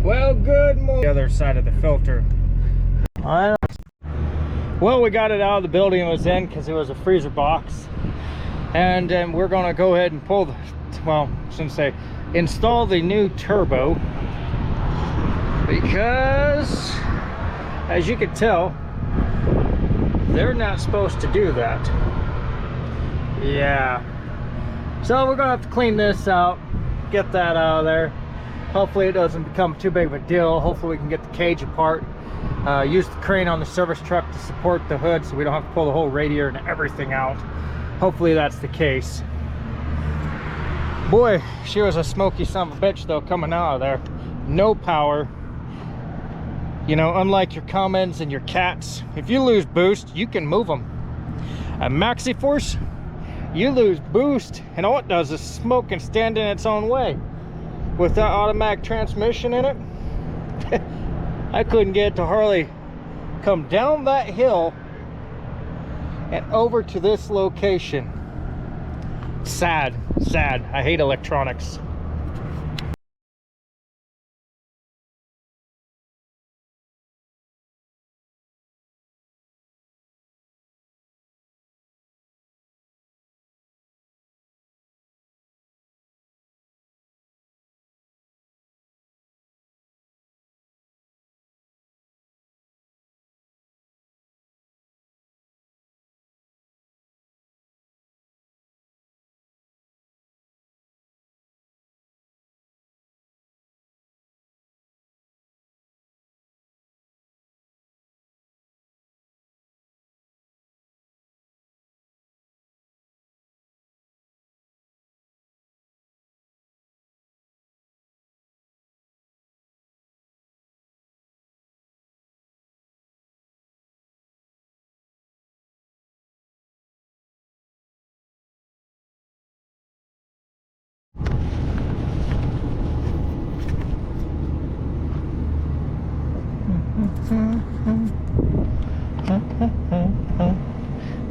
Well, good morning. The other side of the filter. Well, we got it out of the building it was in because it was a freezer box. And we're going to go ahead and pull the, well, I shouldn't say, install the new turbo. Because, as you can tell, they're not supposed to do that. Yeah. So we're going to have to clean this out, get that out of there. Hopefully it doesn't become too big of a deal. Hopefully we can get the cage apart. Use the crane on the service truck to support the hood so we don't have to pull the whole radiator and everything out. Hopefully that's the case. Boy, she was a smoky son of a bitch though coming out of there. No power. You know, unlike your Cummins and your Cats, if you lose boost, you can move them. A Maxxforce, you lose boost and all it does is smoke and stand in its own way. With that automatic transmission in it, I couldn't get it to hardly come down that hill and over to this location. Sad, sad. I hate electronics.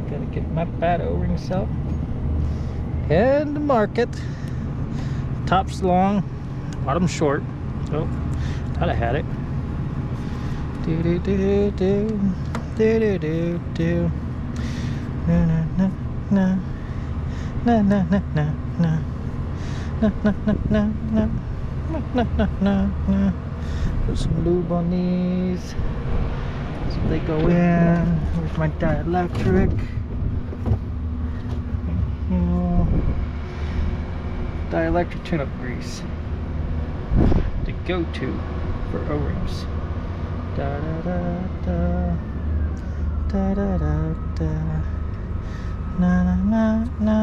Gotta get my bad O-rings out and mark it. Top's long, bottom's short. Oh, thought I had it. Do do do do do do do do. Na na na na na na na na na na na na na na na na. Put some lube on these so they go in. Here's my dielectric. Dielectric tune-up grease. The go-to for O-rings. Da da da da da da da da. Na na na na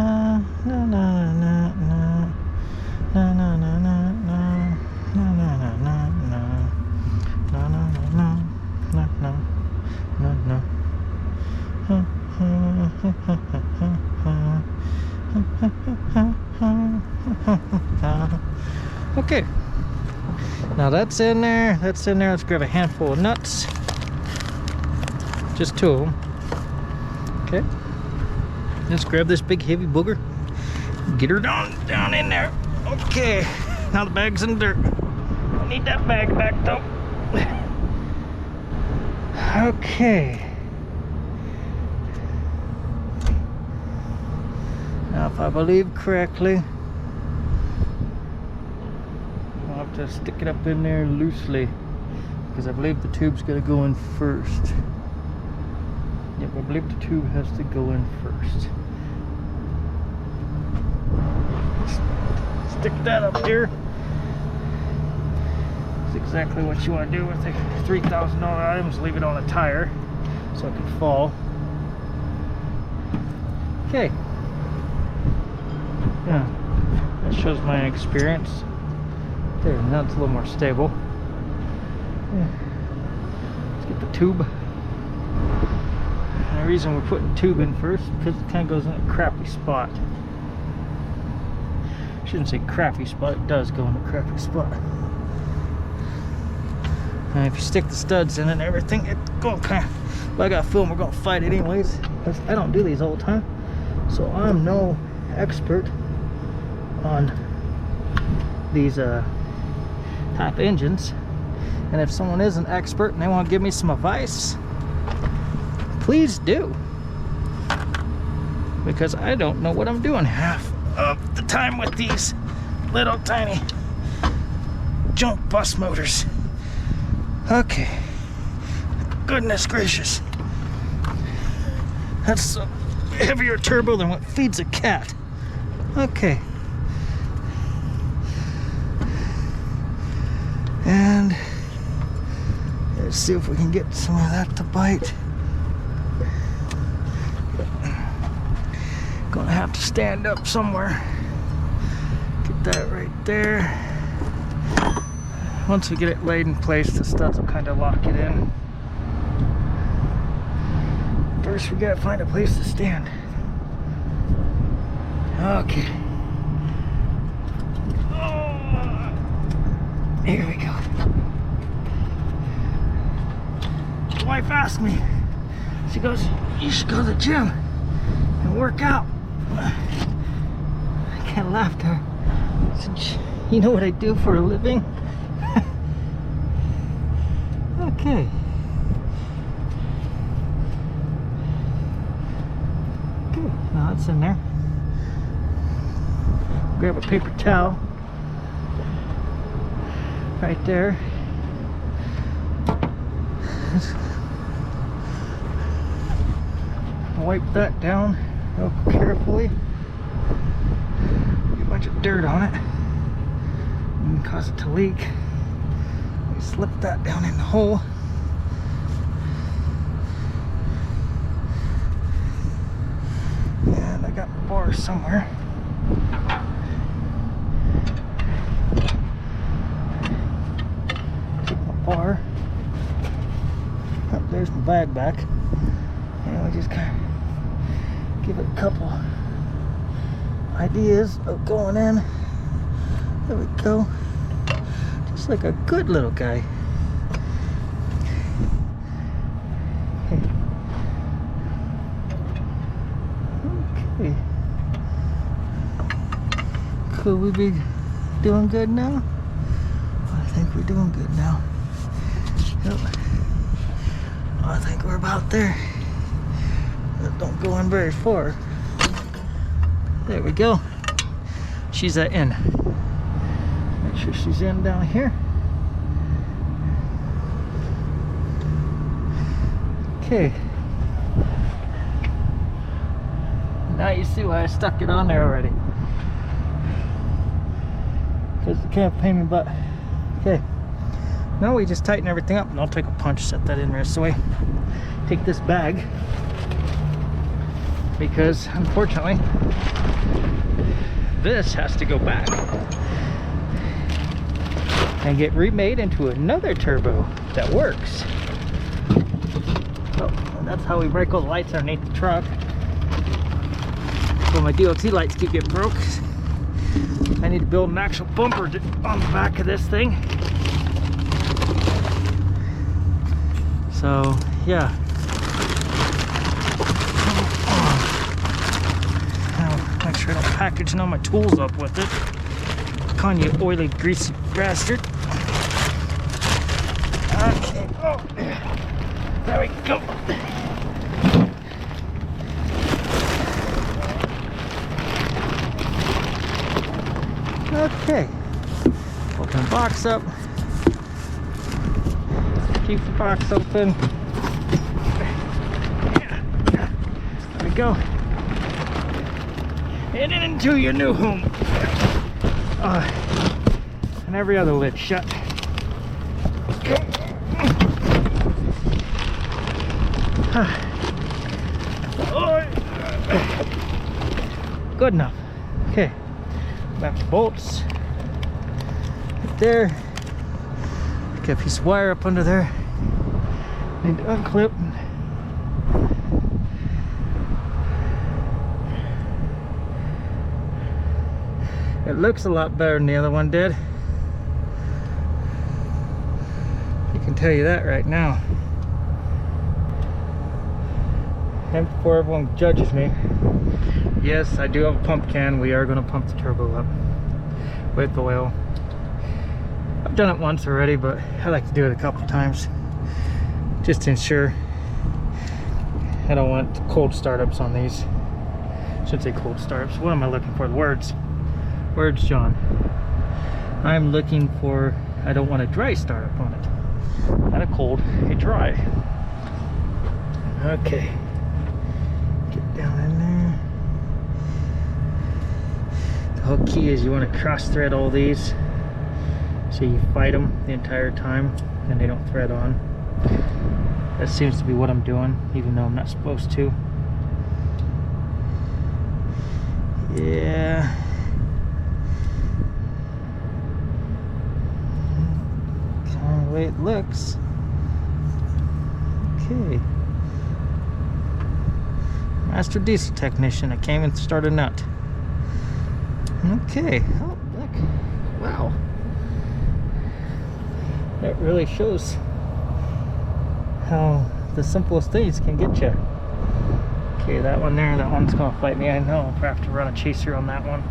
na na na na na na na na na na na na na na. No, no, no, no, no, no, no. Okay, now that's in there. That's in there. Let's grab a handful of nuts. Just two of them. Okay. Let's grab this big heavy booger. Get her down in there. Okay. Now the bag's in dirt. I need that bag back though. Okay. Now if I believe correctly, I'll have to stick it up in there loosely because I believe the tube's got to go in first. Yep, I believe the tube has to go in first. Stick that up there. Exactly what you want to do with the $3,000 items. Leave it on a tire so it can fall. Okay. Yeah, that shows my experience. There, now it's a little more stable. Yeah. Let's get the tube. And the reason we're putting the tube in first because it kind of goes in a crappy spot. I shouldn't say crappy spot, it does go in a crappy spot. And if you stick the studs in and everything, it's going kind of, but I got film, we're going to fight it anyways. I don't do these all the time. So I'm no expert on these type engines. And if someone is an expert and they want to give me some advice, please do. Because I don't know what I'm doing half of the time with these little tiny junk bus motors. Okay. Goodness gracious. That's a heavier turbo than what feeds a cat. Okay. And let's see if we can get some of that to bite. Gonna have to stand up somewhere. Get that right there. Once we get it laid in place, the studs will kind of lock it in. First, we gotta find a place to stand. Okay. Here we go. The wife asked me, she goes, you should go to the gym and work out. I can't laugh at her. I said, you know what I do for a living? Okay. Good. Now it's in there. Grab a paper towel. Right there. Wipe that down real carefully. Get a bunch of dirt on it. And cause it to leak. We slip that down in the hole. And I got my bar somewhere. Bar. Oh, there's my bag back. And we just kind of give it a couple ideas of going in. There we go. Just like a good little guy. Okay. Could we be doing good now? I think we're doing good now. Yep. I think we're about there. But don't go in very far. There we go. She's in. Make sure she's in down here. Okay. Now you see why I stuck it on there already. Because it can't pay me, but okay. Now we just tighten everything up, and I'll take a punch, set that in the rest of the way. Take this bag, because unfortunately this has to go back and get remade into another turbo that works. Oh, and that's how we break all the lights underneath the truck. So my DOT lights keep getting broke. I need to build an actual bumper on the back of this thing. So, yeah. Now, make sure I don't package all my tools up with it. Con, you oily, greasy bastard. Okay. Oh, there we go. Okay. Open the box up. Keep the box open. There we go. And into your new home. And every other lid shut. Good enough. Okay. Back to bolts. Right there. Got a piece of wire up under there. Need to unclip. It looks a lot better than the other one did. I can tell you that right now. And before everyone judges me, yes, I do have a pump can. We are going to pump the turbo up with oil. I've done it once already, but I like to do it a couple times just to ensure. I don't want cold startups on these. I shouldn't say cold startups. What am I looking for? The words, John. I'm looking for, I don't want a dry startup on it. Not a cold, a dry. Okay. Get down in there. The whole key is you want to cross thread all these. So you fight them the entire time and they don't thread on. That seems to be what I'm doing, even though I'm not supposed to. Yeah. Kind of the way it looks. Okay. Master diesel technician. I can't even start a nut. Okay. Oh, look. Wow. That really shows how the simplest things can get you. Okay, that one there, that one's gonna fight me. I know I'll have to run a chaser on that one.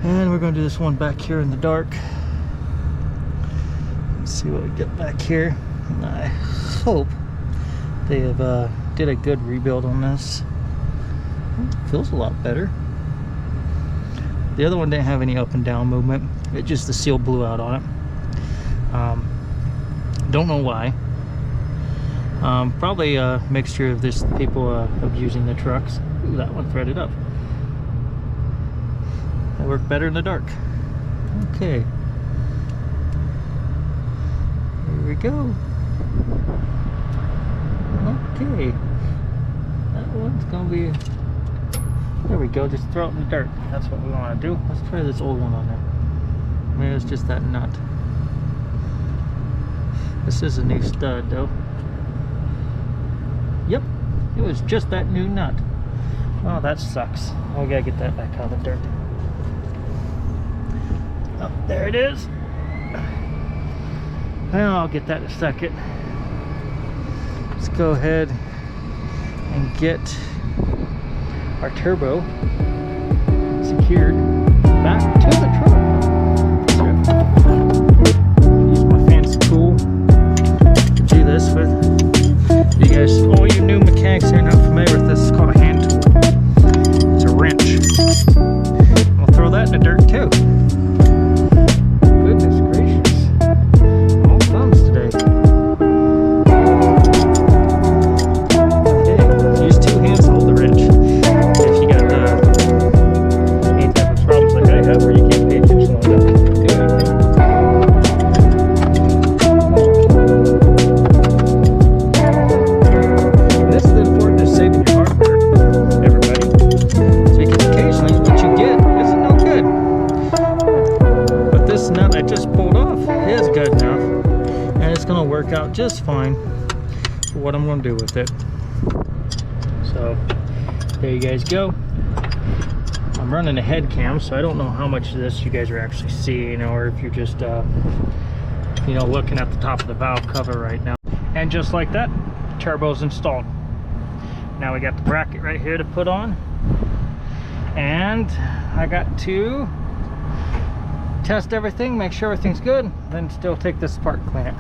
And we're gonna do this one back here in the dark. Let's see what we get back here. And I hope they have did a good rebuild on this. It feels a lot better. The other one didn't have any up and down movement. It just, the seal blew out on it. Don't know why. Probably a mixture of this, people abusing the trucks. Ooh, that one threaded up. That worked better in the dark. Okay. Here we go. Okay. That one's gonna be... There we go, just throw it in the dirt. That's what we want to do. Let's try this old one on there. Maybe it's just that nut. This is a new stud though. Yep, it was just that new nut. Oh, that sucks. Oh, we gotta get that back out of the dirt. Oh, there it is. Well, I'll get that in a second. Let's go ahead and get our turbo secured back to the truck. Use my fancy tool to do this with. You guys, all you new mechanics are not familiar with this. It's called a hand tool. It's a wrench. We'll throw that in the dirt too. Goodness gracious. All thumbs today. Okay, use two hands to hold the wrench. If you got any type of problems like I have where you can't pay attention on that, do anything. This is the importance of saving your hardware, everybody. Because occasionally what you get isn't no good. But this nut I just pulled off is good enough, and it's going to work out just fine for what I'm going to do with it. So there you guys go. I'm running a head cam, so I don't know how much of this you guys are actually seeing, or if you're just you know, looking at the top of the valve cover right now. And just like that, turbo's installed. Now we got the bracket right here to put on, and I got to test everything, make sure everything's good, then still take this apart and clean it.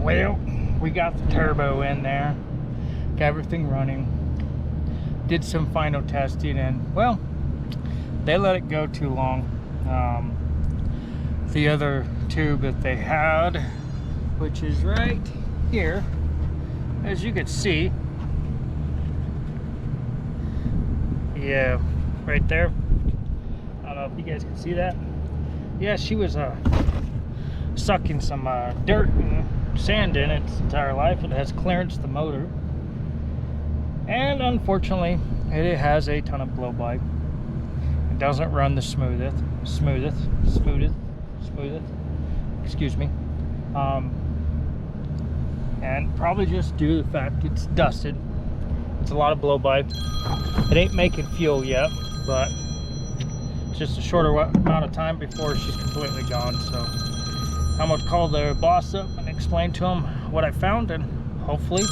Well, we got the turbo in there, got everything running, did some final testing, and well, they let it go too long. The other tube that they had, which is right here, as you can see, yeah, right there. I don't know if you guys can see that. Yeah, she was sucking some dirt and sand in its entire life. It has clearance the motor, and unfortunately it has a ton of blow by. It doesn't run the smoothest, excuse me, and probably just due to the fact it's dusted. It's a lot of blow by. It ain't making fuel yet, but it's just a shorter amount of time before she's completely gone. So I'm gonna call the boss up and explain to him what I found, and hopefully